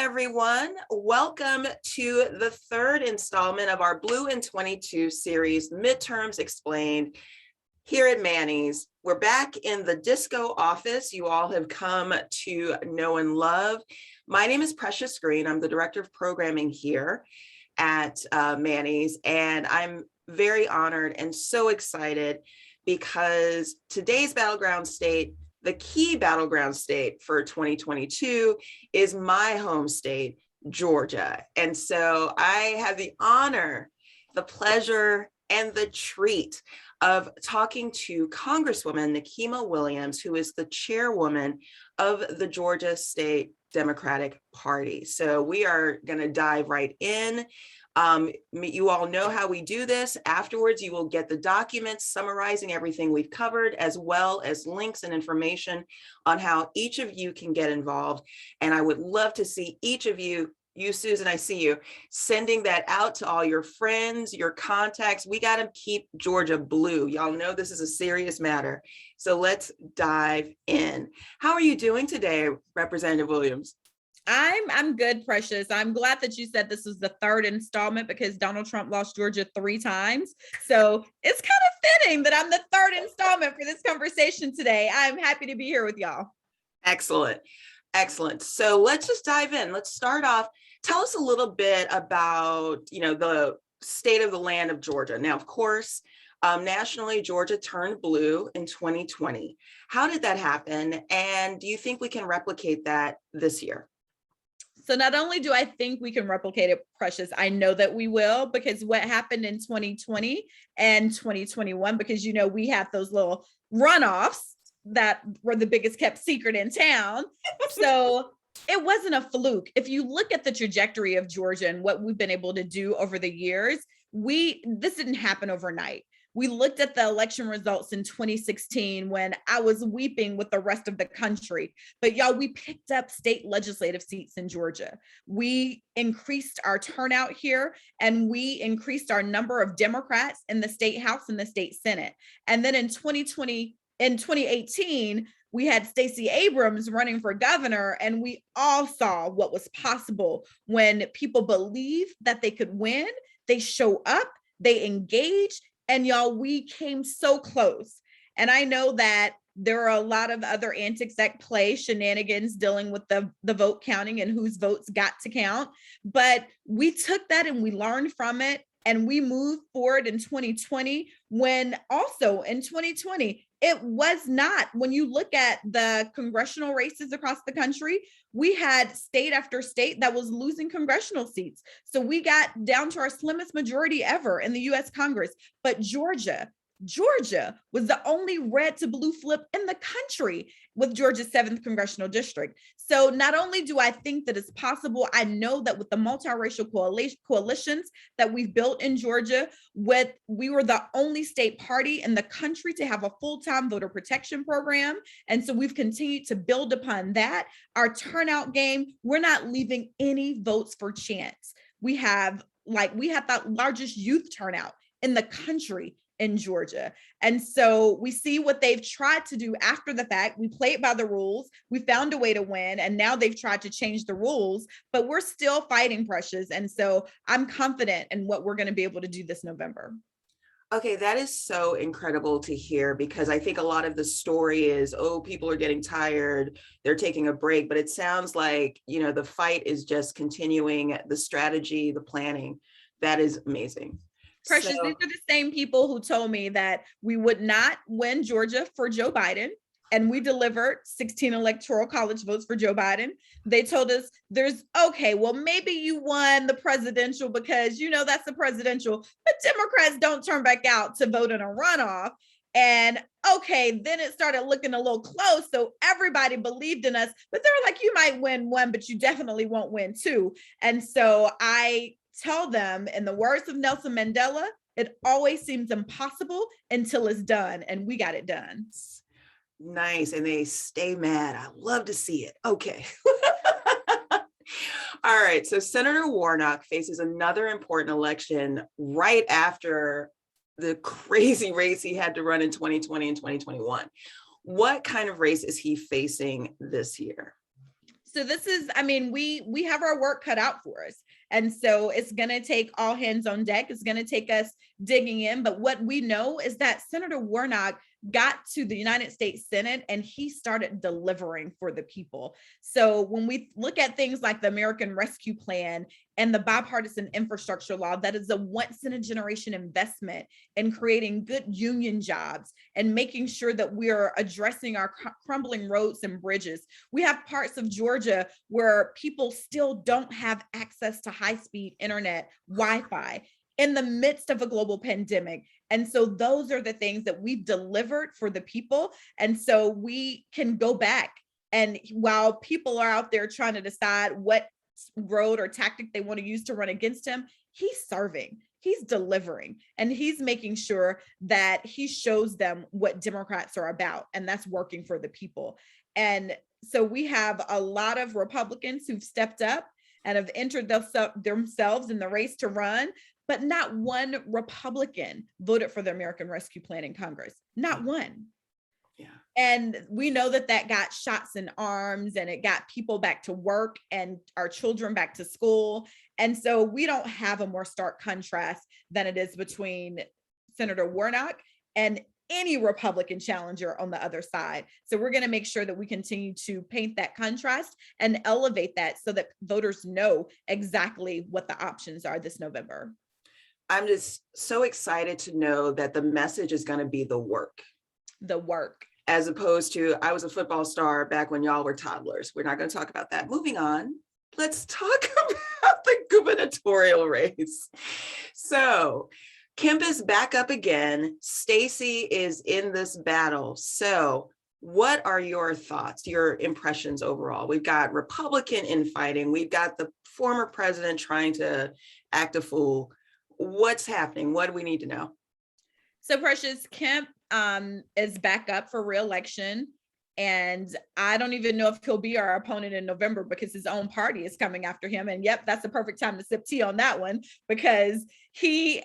everyone. Welcome to the third installment of our Blue in 22 series, Midterms Explained, here at Manny's. We're back in the disco office you all have come to know and love. My name is Precious Green. I'm the Director of Programming here at Manny's, and I'm very honored and so excited because today's battleground state, the key battleground state for 2022, is my home state, Georgia. And so I have the honor, the pleasure, and the treat of talking to Congresswoman Nikema Williams, who is the chairwoman of the Georgia State Democratic Party. So we are going to dive right in. You all know how we do this. Afterwards, you will get the documents summarizing everything we've covered, as well as links and information on how each of you can get involved. And I would love to see each of you, Susan, I see you, sending that out to all your friends, your contacts. We got to keep Georgia blue. Y'all know this is a serious matter. So let's dive in. How are you doing today, Representative Williams? I'm good, Precious. I'm glad that you said this was the third installment because Donald Trump lost Georgia 3 times. So it's kind of fitting that I'm the third installment for this conversation today. I'm happy to be here with y'all. Excellent. Excellent. So let's just dive in. Let's start off. Tell us a little bit about, the state of the land of Georgia. Now, of course, nationally, Georgia turned blue in 2020. How did that happen? And do you think we can replicate that this year? So not only do I think we can replicate it, Precious, I know that we will, because what happened in 2020 and 2021, because, we had those little runoffs that were the biggest kept secret in town. So it wasn't a fluke. If you look at the trajectory of Georgia and what we've been able to do over the years, this didn't happen overnight. We looked at the election results in 2016 when I was weeping with the rest of the country. But y'all, we picked up state legislative seats in Georgia. We increased our turnout here, and we increased our number of Democrats in the state House and the state Senate. And then in 2018, we had Stacey Abrams running for governor, and we all saw what was possible when people believe that they could win. They show up, they engage. And y'all, we came so close. And I know that there are a lot of other antics at play, shenanigans dealing with the vote counting and whose votes got to count. But we took that and we learned from it. And we moved forward in 2020, when also in 2020, it was not, when you look at the congressional races across the country, we had state after state that was losing congressional seats. So we got down to our slimmest majority ever in the US Congress. But Georgia was the only red to blue flip in the country with Georgia's 7th congressional district. So not only do I think that it's possible, I know that with the multiracial coalitions that we've built in Georgia, we were the only state party in the country to have a full-time voter protection program. And so we've continued to build upon that. Our turnout game, we're not leaving any votes for chance. We have the largest youth turnout in the country in Georgia. And so we see what they've tried to do after the fact. We played by the rules. We found a way to win. And now they've tried to change the rules, but we're still fighting, Precious. And so I'm confident in what we're going to be able to do this November. Okay, that is so incredible to hear, because I think a lot of the story is, people are getting tired, they're taking a break, but it sounds like, the fight is just continuing, the strategy, the planning. That is amazing. Precious, these are the same people who told me that we would not win Georgia for Joe Biden, and we delivered 16 electoral college votes for Joe Biden. They told us maybe you won the presidential because, that's the presidential, but Democrats don't turn back out to vote in a runoff. And then it started looking a little close. So everybody believed in us, but they were like, you might win 1, but you definitely won't win 2. And so I tell them, in the words of Nelson Mandela, it always seems impossible until it's done. And we got it done. Nice. And they stay mad. I love to see it. Okay. All right. So Senator Warnock faces another important election right after the crazy race he had to run in 2020 and 2021. What kind of race is he facing this year? So this is, I mean, we have our work cut out for us. And so it's going to take all hands on deck. It's going to take us digging in. But what we know is that Senator Warnock got to the United States Senate and he started delivering for the people. So when we look at things like the American Rescue Plan and the bipartisan infrastructure law, that is a once in a generation investment in creating good union jobs and making sure that we are addressing our crumbling roads and bridges. We have parts of Georgia where people still don't have access to high-speed internet, Wi-Fi in the midst of a global pandemic. And so those are the things that we've delivered for the people. And so we can go back, and while people are out there trying to decide what road or tactic they want to use to run against him, he's serving, he's delivering, and he's making sure that he shows them what Democrats are about, and that's working for the people. And so we have a lot of Republicans who've stepped up and have entered themselves in the race to run, but not one Republican voted for the American Rescue Plan in Congress, not one. Yeah. And we know that that got shots in arms, and it got people back to work and our children back to school. And so we don't have a more stark contrast than it is between Senator Warnock and any Republican challenger on the other side. So we're going to make sure that we continue to paint that contrast and elevate that so that voters know exactly what the options are this November. I'm just so excited to know that the message is going to be the work. The work. As opposed to, I was a football star back when y'all were toddlers. We're not going to talk about that. Moving on, let's talk about the gubernatorial race. So Kemp is back up again. Stacey is in this battle. So what are your thoughts, your impressions overall? We've got Republican infighting. We've got the former president trying to act a fool. What's happening? What do we need to know? So Precious, Kemp is back up for re-election, and I don't even know if he'll be our opponent in November because his own party is coming after him. And yep, that's the perfect time to sip tea on that one, because his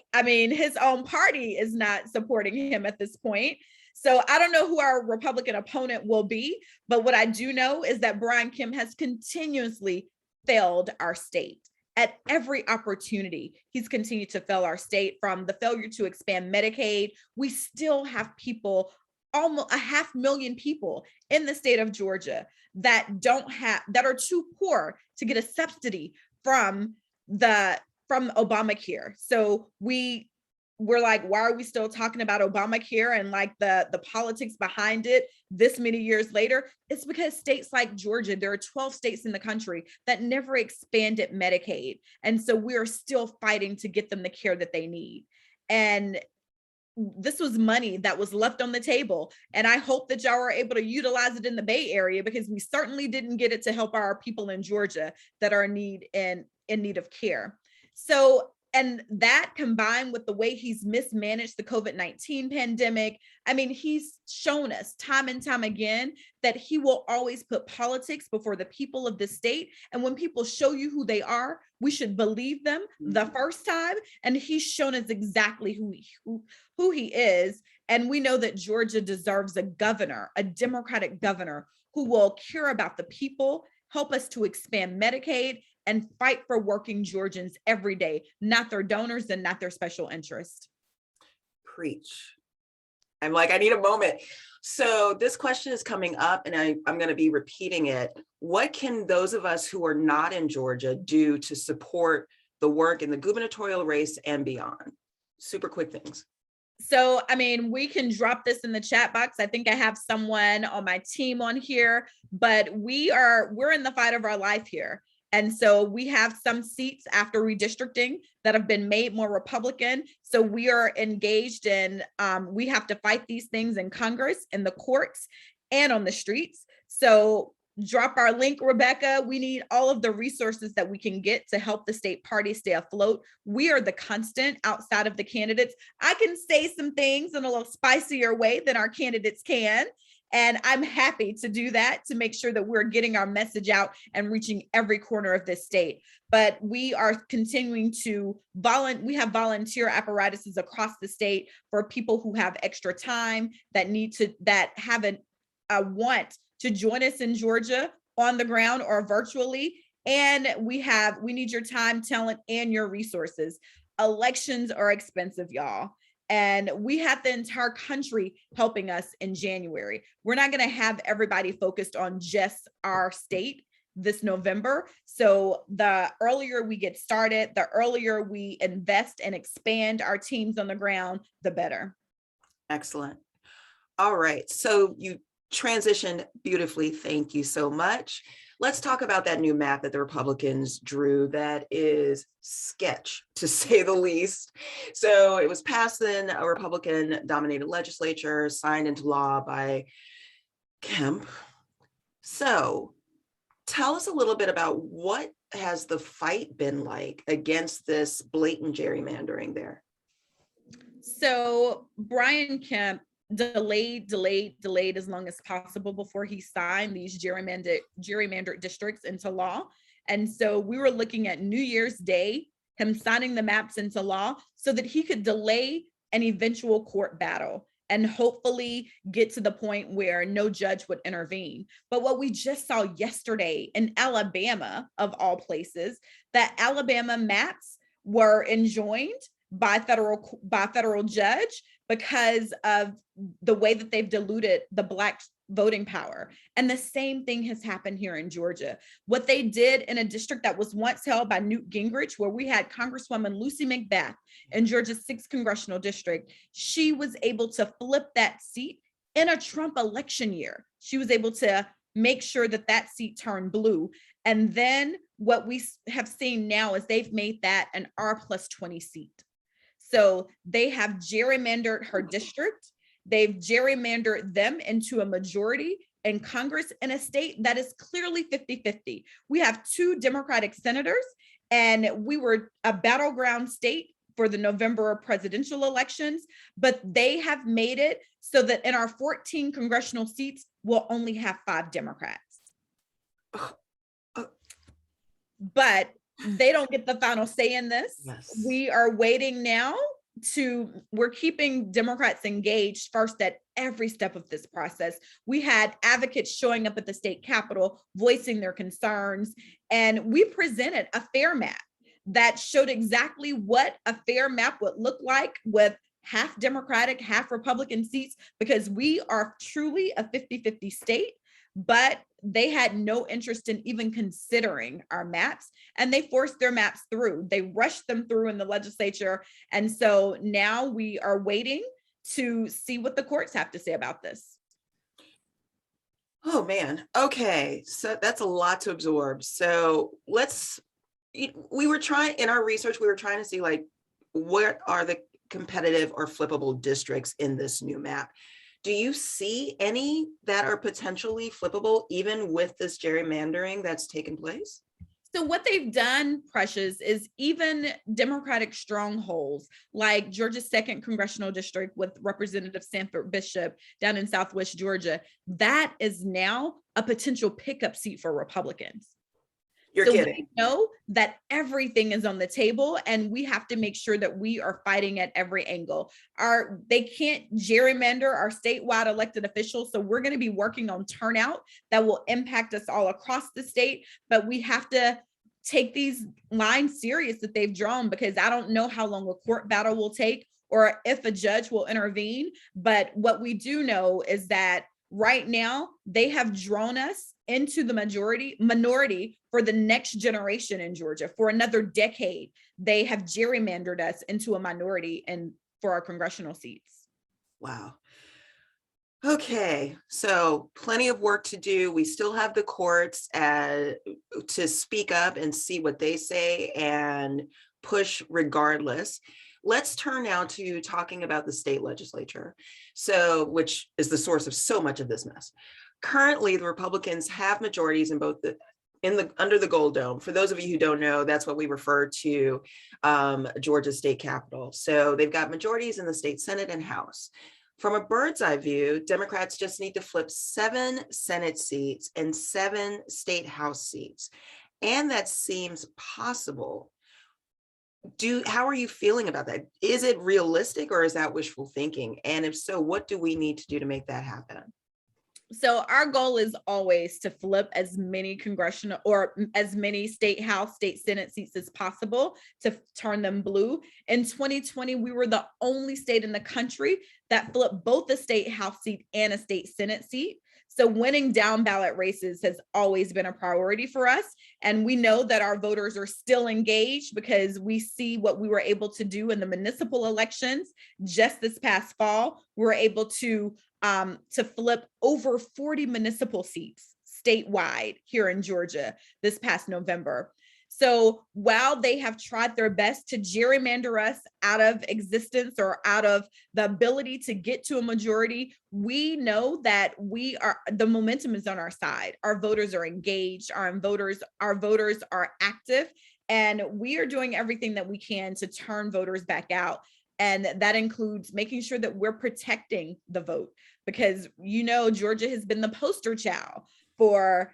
own party is not supporting him at this point. So I don't know who our Republican opponent will be, but what I do know is that Brian Kemp has continuously failed our state. At every opportunity, he's continued to fail our state, from the failure to expand Medicaid. We still have people, almost 500,000 people in the state of Georgia that are too poor to get a subsidy from Obamacare. So we're like, why are we still talking about Obamacare and like the politics behind it this many years later? It's because states like Georgia, there are 12 states in the country that never expanded Medicaid. And so we're still fighting to get them the care that they need. And this was money that was left on the table. And I hope that y'all were able to utilize it in the Bay Area, because we certainly didn't get it to help our people in Georgia that are in need of care. So, and that combined with the way he's mismanaged the COVID-19 pandemic, he's shown us time and time again that he will always put politics before the people of this state. And when people show you who they are, we should believe them the first time. And he's shown us exactly who he is. And we know that Georgia deserves a governor, a Democratic governor, who will care about the people, help us to expand Medicaid, and fight for working Georgians every day, not their donors and not their special interest. Preach. I'm like, I need a moment. So this question is coming up, and I'm going to be repeating it. What can those of us who are not in Georgia do to support the work in the gubernatorial race and beyond? Super quick things. So, we can drop this in the chat box. I think I have someone on my team on here, but we're in the fight of our life here. And so we have some seats after redistricting that have been made more Republican. So we are engaged in, we have to fight these things in Congress, in the courts, and on the streets. So drop our link, Rebecca. We need all of the resources that we can get to help the state party stay afloat. We are the constant outside of the candidates. I can say some things in a little spicier way than our candidates can. And I'm happy to do that, to make sure that we're getting our message out and reaching every corner of this state. But we are continuing to we have volunteer apparatuses across the state for people who have extra time, that have a want to join us in Georgia on the ground or virtually. And we need your time, talent, and your resources. Elections are expensive, y'all. And we have the entire country helping us in January. We're not going to have everybody focused on just our state this November. So the earlier we get started, the earlier we invest and expand our teams on the ground, the better. Excellent. All right. So you transitioned beautifully. Thank you so much. Let's talk about that new map that the Republicans drew that is sketch, to say the least. So it was passed in a Republican-dominated legislature, signed into law by Kemp. So tell us a little bit about what has the fight been like against this blatant gerrymandering there? So Brian Kemp delayed as long as possible before he signed these gerrymandered districts into law. And so we were looking at New Year's Day, him signing the maps into law so that he could delay an eventual court battle and hopefully get to the point where no judge would intervene. But what we just saw yesterday in Alabama, of all places, that Alabama maps were enjoined by federal judge because of the way that they've diluted the Black voting power. And the same thing has happened here in Georgia. What they did in a district that was once held by Newt Gingrich, where we had Congresswoman Lucy McBath in Georgia's 6th congressional district, she was able to flip that seat in a Trump election year. She was able to make sure that that seat turned blue. And then what we have seen now is they've made that an R+20 seat. So they have gerrymandered her district. They've gerrymandered them into a majority in Congress in a state that is clearly 50-50. We have 2 Democratic senators, and we were a battleground state for the November presidential elections, but they have made it so that in our 14 congressional seats, we'll only have 5 Democrats. But they don't get the final say in this. Yes. We are waiting now we're keeping Democrats engaged first at every step of this process. We had advocates showing up at the state capitol, voicing their concerns, and we presented a fair map that showed exactly what a fair map would look like with half Democratic, half Republican seats, because we are truly a 50-50 state. But they had no interest in even considering our maps, and they forced their maps through. They rushed them through in the legislature. And so now we are waiting to see what the courts have to say about this. Oh man. Okay. So that's a lot to absorb. So we were trying in our research, we were trying to see like, what are the competitive or flippable districts in this new map? Do you see any that are potentially flippable, even with this gerrymandering that's taken place? So what they've done, Precious, is even Democratic strongholds like Georgia's 2nd congressional district with Representative Sanford Bishop down in Southwest Georgia, that is now a potential pickup seat for Republicans. You're kidding. We know that everything is on the table, and we have to make sure that we are fighting at every angle. They can't gerrymander our statewide elected officials, so we're going to be working on turnout that will impact us all across the state, but we have to take these lines serious that they've drawn, because I don't know how long a court battle will take or if a judge will intervene. But what we do know is that right now they have drawn us into the minority for the next generation in Georgia. For another decade, they have gerrymandered us into a minority and for our congressional seats. Wow. Okay, so plenty of work to do. We still have the courts to speak up and see what they say and push regardless. Let's turn now to talking about the state legislature, which is the source of so much of this mess. Currently, the Republicans have majorities in both under the Gold Dome. For those of you who don't know, that's what we refer to Georgia state capitol. So they've got majorities in the state Senate and House. From a bird's eye view, Democrats just need to flip 7 Senate seats and 7 state House seats. And that seems possible. How are you feeling about that? Is it realistic or is that wishful thinking? And if so, what do we need to do to make that happen? So our goal is always to flip as many congressional or as many state house, state senate seats as possible to turn them blue. In 2020, we were the only state in the country that flipped both a state house seat and a state senate seat. So winning down ballot races has always been a priority for us. And we know that our voters are still engaged because we see what we were able to do in the municipal elections just this past fall. We were able to flip over 40 municipal seats statewide here in Georgia this past November. So while they have tried their best to gerrymander us out of existence or out of the ability to get to a majority, we know that the momentum is on our side. Our voters are engaged, our voters are active, and we are doing everything that we can to turn voters back out. And that includes making sure that we're protecting the vote, because Georgia has been the poster child for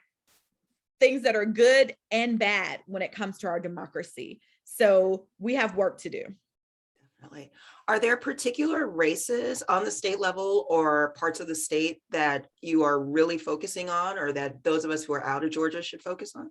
things that are good and bad when it comes to our democracy. So we have work to do. Definitely. Are there particular races on the state level or parts of the state that you are really focusing on, or that those of us who are out of Georgia should focus on?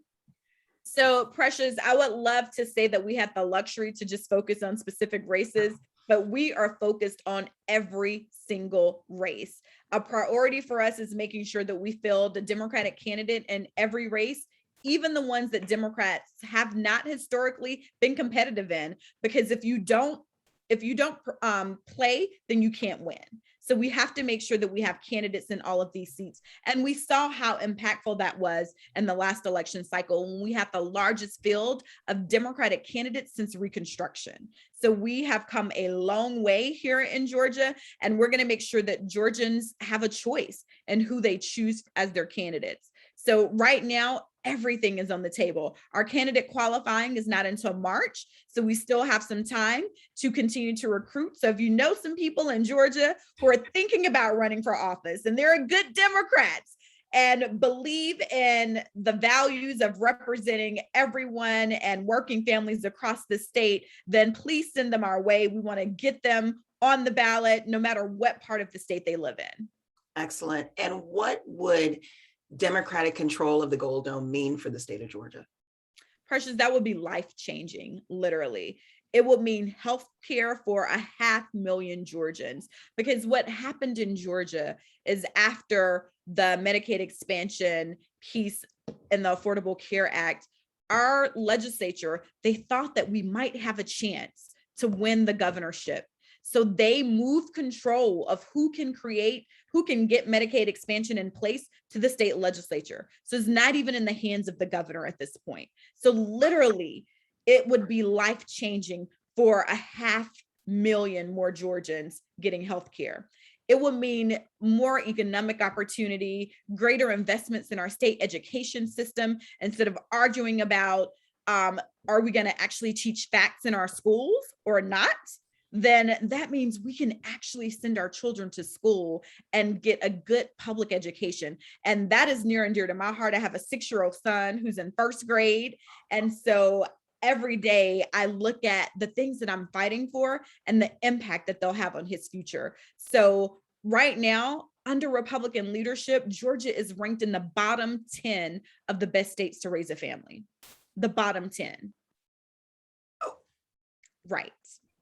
So Precious, I would love to say that we have the luxury to just focus on specific races, but we are focused on every single race. A priority for us is making sure that we fill the Democratic candidate in every race, even the ones that Democrats have not historically been competitive in, because if you don't play, then you can't win. So we have to make sure that we have candidates in all of these seats. And we saw how impactful that was in the last election cycle when we had the largest field of Democratic candidates since Reconstruction. So we have come a long way here in Georgia, and we're going to make sure that Georgians have a choice in who they choose as their candidates. So right now, everything is on the table. Our candidate qualifying is not until March, so we still have some time to continue to recruit. So if you know some people in Georgia who are thinking about running for office and they're good Democrats and believe in the values of representing everyone and working families across the state, then please send them our way. We want to get them on the ballot no matter what part of the state they live in. Excellent. And what would Democratic control of the Gold Dome mean for the state of Georgia? Precious, that would be life-changing, literally. It would mean health care for 500,000 Georgians, because what happened in Georgia is after the Medicaid expansion piece in the Affordable Care Act, our legislature, they thought that we might have a chance to win the governorship. So they moved control of who can get Medicaid expansion in place to the state legislature. So it's not even in the hands of the governor at this point. So literally, it would be life-changing for 500,000 more Georgians getting health care. It would mean more economic opportunity, greater investments in our state education system, instead of arguing about, are we going to actually teach facts in our schools or not? Then that means we can actually send our children to school and get a good public education. And that is near and dear to my heart. I have a 6-year-old son who's in 1st grade. And so every day I look at the things that I'm fighting for and the impact that they'll have on his future. So right now, under Republican leadership, Georgia is ranked in the bottom 10 of the best states to raise a family. The bottom 10. Oh. Right.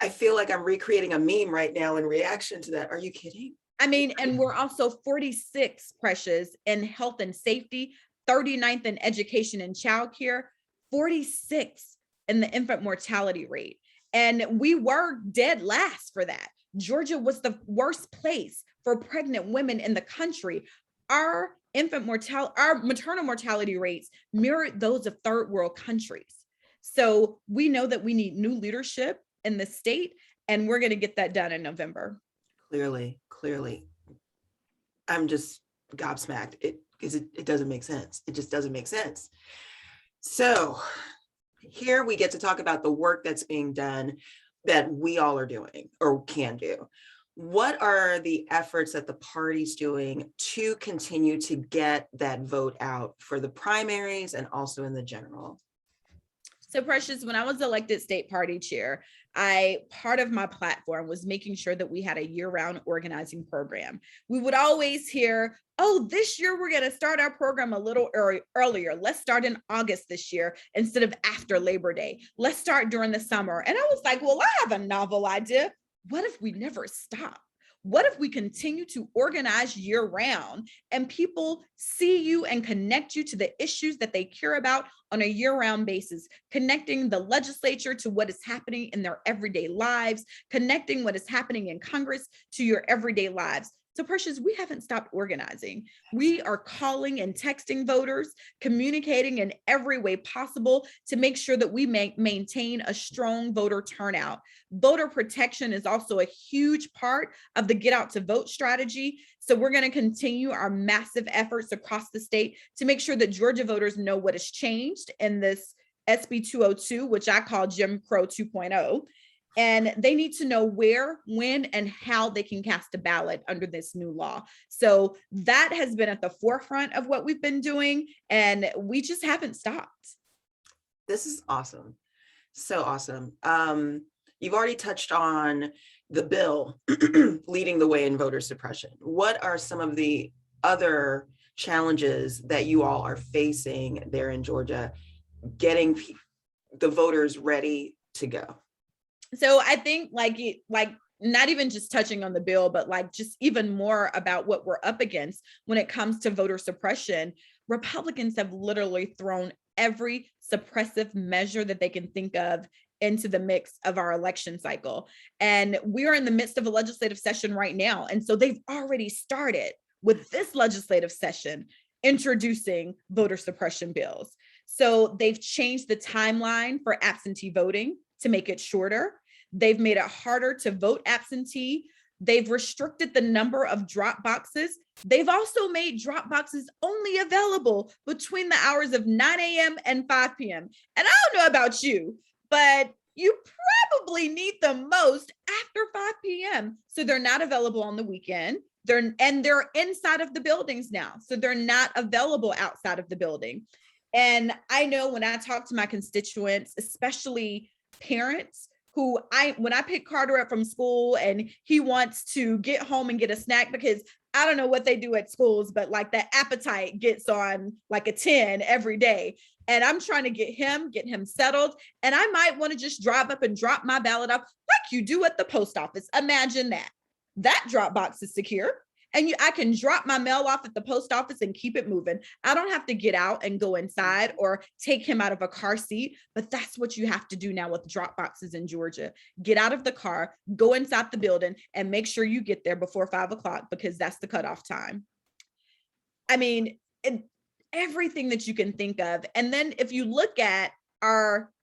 I feel like I'm recreating a meme right now in reaction to that. Are you kidding? I mean, and we're also 46, Precious, in health and safety, 39th in education and childcare, 46 in the infant mortality rate. And we were dead last for that. Georgia was the worst place for pregnant women in the country. Our maternal mortality rates mirrored those of 3rd world countries. So we know that we need new leadership in the state, and we're going to get that done in November. Clearly. I'm just gobsmacked because it doesn't make sense. It just doesn't make sense. So here we get to talk about the work that's being done that we all are doing or can do. What are the efforts that the party's doing to continue to get that vote out for the primaries and also in the general? So Precious, when I was elected state party chair, part of my platform was making sure that we had a year-round organizing program. We would always hear, oh, this year we're going to start our program a little earlier. Let's start in August this year instead of after Labor Day. Let's start during the summer. And I was like, well, I have a novel idea. What if we never stop? What if we continue to organize year round and people see you and connect you to the issues that they care about on a year round basis, connecting the legislature to what is happening in their everyday lives, connecting what is happening in Congress to your everyday lives. So Precious, we haven't stopped organizing. We are calling and texting voters, communicating in every way possible to make sure that we maintain a strong voter turnout. Voter protection is also a huge part of the get out to vote strategy. So we're going to continue our massive efforts across the state to make sure that Georgia voters know what has changed in this SB 202, which I call Jim Crow 2.0. And they need to know where, when, and how they can cast a ballot under this new law. So that has been at the forefront of what we've been doing, and we just haven't stopped. This is awesome. So awesome. You've already touched on the bill leading the way in voter suppression. What are some of the other challenges that you all are facing there in Georgia, getting the voters ready to go? So I think like not even just touching on the bill, but like just even more about what we're up against when it comes to voter suppression. Republicans have literally thrown every suppressive measure that they can think of into the mix of our election cycle. And we are in the midst of a legislative session right now. And so they've already started with this legislative session introducing voter suppression bills. So they've changed the timeline for absentee voting to make it shorter. They've made it harder to vote absentee. They've restricted the number of drop boxes. They've also made drop boxes only available between the hours of 9 a.m. and 5 p.m. And I don't know about you, but you probably need them most after 5 p.m. So they're not available on the weekend. They're inside of the buildings now. So they're not available outside of the building. And I know when I talk to my constituents, especially parents, who when I pick Carter up from school and he wants to get home and get a snack, because I don't know what they do at schools, but like that appetite gets on like a 10 every day. And I'm trying to get him settled. And I might want to just drive up and drop my ballot off like you do at the post office. Imagine that. That drop box is secure. And I can drop my mail off at the post office and keep it moving. I don't have to get out and go inside or take him out of a car seat, but that's what you have to do now with drop boxes in Georgia. Get out of the car, go inside the building, and make sure you get there before 5 o'clock because that's the cutoff time. I mean, everything that you can think of. And then if you look at our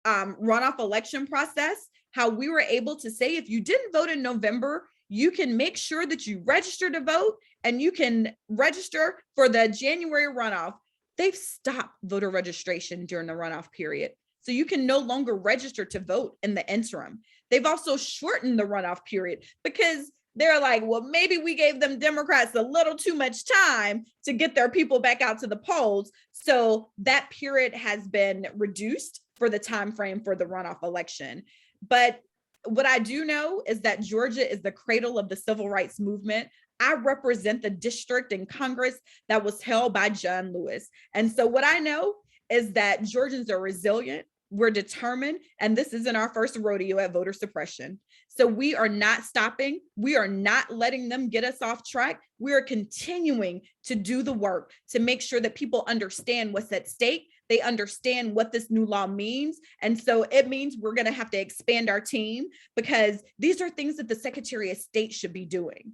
runoff election process, how we were able to say, if you didn't vote in November, you can make sure that you register to vote and you can register for the January runoff. They've stopped voter registration during the runoff period. So you can no longer register to vote in the interim. They've also shortened the runoff period because they're like, well, maybe we gave them Democrats a little too much time to get their people back out to the polls. So that period has been reduced for the time frame for the runoff election. But what I do know is that Georgia is the cradle of the civil rights movement. I represent the district in Congress that was held by John Lewis. And so what I know is that Georgians are resilient, we're determined, and this isn't our first rodeo at voter suppression. So we are not stopping. We are not letting them get us off track. We are continuing to do the work to make sure that people understand what's at stake. They understand what this new law means. And so it means we're going to have to expand our team because these are things that the Secretary of State should be doing,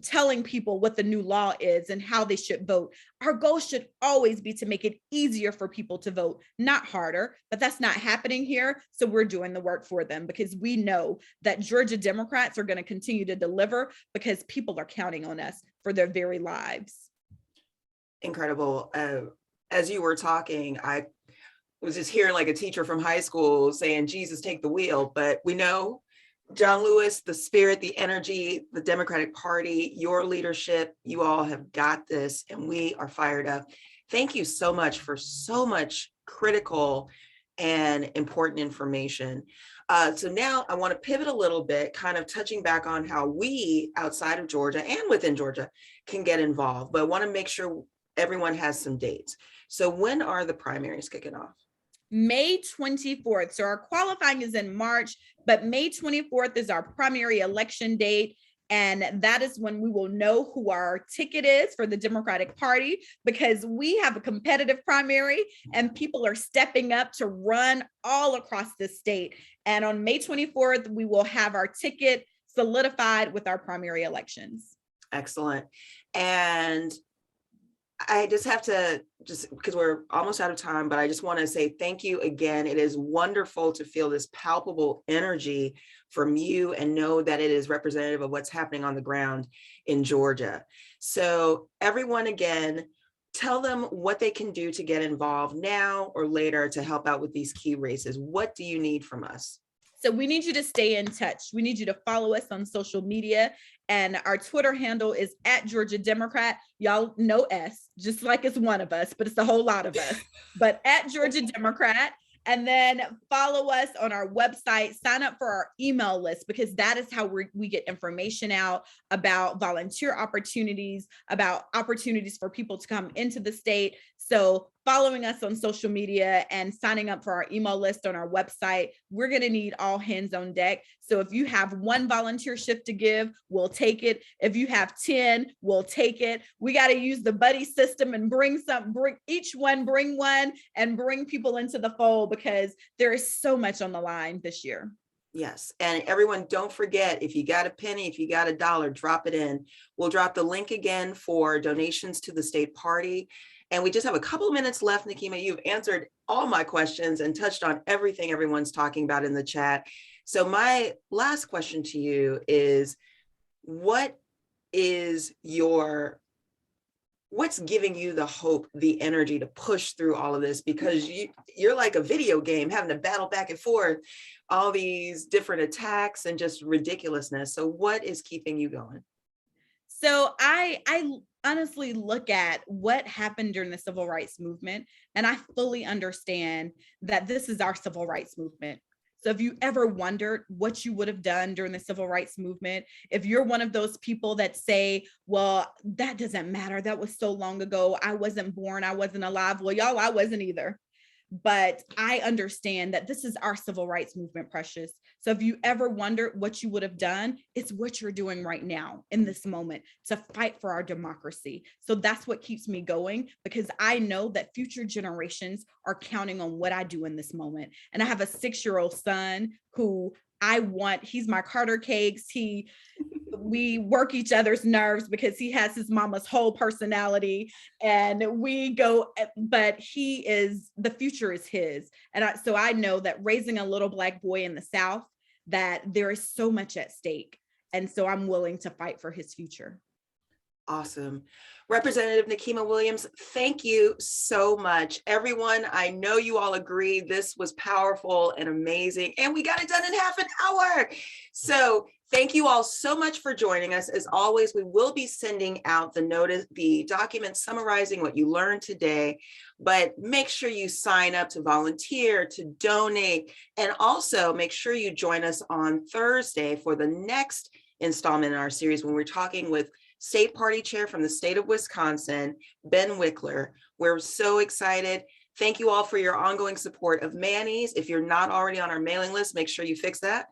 telling people what the new law is and how they should vote. Our goal should always be to make it easier for people to vote, not harder, but that's not happening here. So we're doing the work for them because we know that Georgia Democrats are going to continue to deliver because people are counting on us for their very lives. Incredible. As you were talking, I was just hearing like a teacher from high school saying, Jesus, take the wheel. But we know John Lewis, the spirit, the energy, the Democratic Party, your leadership, you all have got this and we are fired up. Thank you so much for so much critical and important information. So now I want to pivot a little bit, kind of touching back on how we outside of Georgia and within Georgia can get involved, but I want to make sure everyone has some dates. So when are the primaries kicking off? May 24th. So our qualifying is in March, but May 24th is our primary election date. And that is when we will know who our ticket is for the Democratic Party, because we have a competitive primary and people are stepping up to run all across the state. And on May 24th, we will have our ticket solidified with our primary elections. Excellent. And I just have to, because we're almost out of time, but I just want to say thank you again. It is wonderful to feel this palpable energy from you and know that it is representative of what's happening on the ground in Georgia. So everyone, again, tell them what they can do to get involved now or later to help out with these key races. What do you need from us? So we need you to stay in touch. We need you to follow us on social media. And our Twitter handle is @Georgia Democrat. Y'all know S, just like it's one of us, but it's a whole lot of us. But @Georgia Democrat. And then follow us on our website, sign up for our email list, because that is how we get information out about volunteer opportunities, about opportunities for people to come into the state. So following us on social media and signing up for our email list on our website, we're going to need all hands on deck. So if you have one volunteer shift to give, we'll take it. If you have 10, we'll take it. We got to use the buddy system and bring each one, bring one, and bring people into the fold, because there is so much on the line this year. Yes. And everyone, don't forget, if you got a penny, if you got a dollar, drop it in. We'll drop the link again for donations to the state party. And we just have a couple of minutes left. Nikema, you've answered all my questions and touched on everything everyone's talking about in the chat. So my last question to you is, what's giving you the hope, the energy to push through all of this? Because you're like a video game, having to battle back and forth, all these different attacks and just ridiculousness. So what is keeping you going? So I honestly look at what happened during the civil rights movement, and I fully understand that this is our civil rights movement. So if you ever wondered what you would have done during the civil rights movement, if you're one of those people that say, well, that doesn't matter, that was so long ago, I wasn't born, I wasn't alive. Well, y'all, I wasn't either. But I understand that this is our civil rights movement, Precious. So if you ever wondered what you would have done, it's what you're doing right now in this moment to fight for our democracy. So that's what keeps me going, because I know that future generations are counting on what I do in this moment. And I have a 6-year-old son who he's my Carter Cakes. We work each other's nerves because he has his mama's whole personality, and we go, but the future is his. And so I know that raising a little Black boy in the South, that there is so much at stake. And so I'm willing to fight for his future. Awesome. Representative Nikema Williams, thank you so much. Everyone, I know you all agree this was powerful and amazing, and we got it done in half an hour. So thank you all so much for joining us. As always, we will be sending out the document summarizing what you learned today, but make sure you sign up to volunteer, to donate, and also make sure you join us on Thursday for the next installment in our series when we're talking with State Party Chair from the state of Wisconsin, Ben Wickler. We're so excited. Thank you all for your ongoing support of Manny's. If you're not already on our mailing list, make sure you fix that.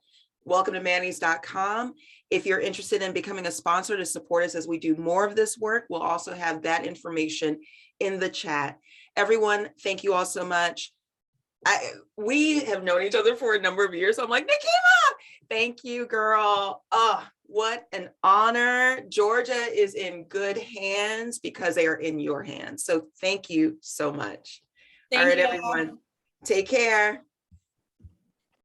Welcome to Mannys.com. If you're interested in becoming a sponsor to support us as we do more of this work, we'll also have that information in the chat. Everyone, thank you all so much. We have known each other for a number of years. So I'm like, Nikema, thank you, girl. Oh, what an honor. Georgia is in good hands because they are in your hands. So thank you so much. All right, everyone, take care.